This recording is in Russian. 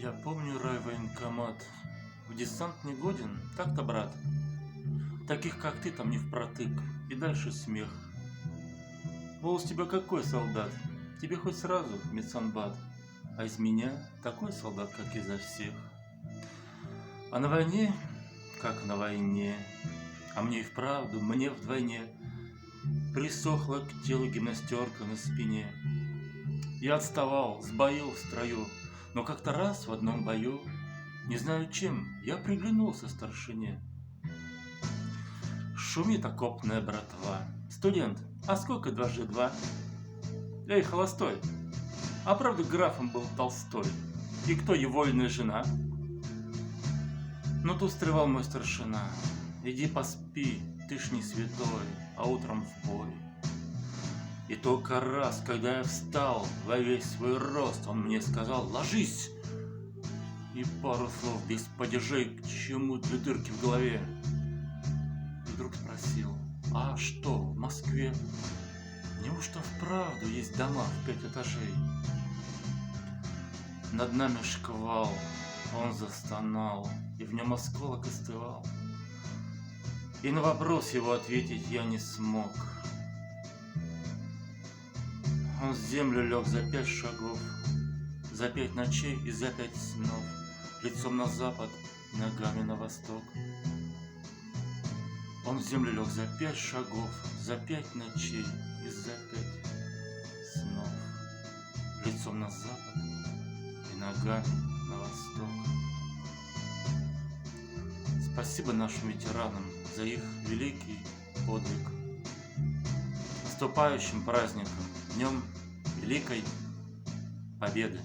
Я помню райвоенкомат. В десант не годен, так-то, брат. Таких, как ты, там не впротык. И дальше смех. Мол, с тебя какой солдат? Тебе хоть сразу в медсанбат. А из меня такой солдат, как изо всех. А на войне, как на войне. А мне и вправду, мне вдвойне присохла к телу гимнастерка на спине. Я отставал, сбоил в строю, но как-то раз в одном бою, не знаю чем, я приглянулся старшине. Шумит окопная братва. Студент, а сколько дважды два? Эй, холостой, а правда графом был Толстой? И кто его вольная жена? Ну тут встревал мой старшина. Иди поспи, ты ж не святой, а утром в бой. И только раз, когда я встал во весь свой рост, он мне сказал: ложись! И пару слов без падежей к чему для дырки в голове. И вдруг спросил: а что, в Москве неужто вправду есть дома в 5 этажей? Над нами шквал, он застонал, и в нем осколок остывал. И на вопрос его ответить я не смог. Он в землю лег за 5 шагов, за 5 ночей и за 5 снов, лицом на запад и ногами на восток. Он в землю лег за 5 шагов, за 5 ночей и за 5 снов, лицом на запад и ногами на восток. Спасибо нашим ветеранам за их великий подвиг. Наступающим праздником, Днем Великой Победы!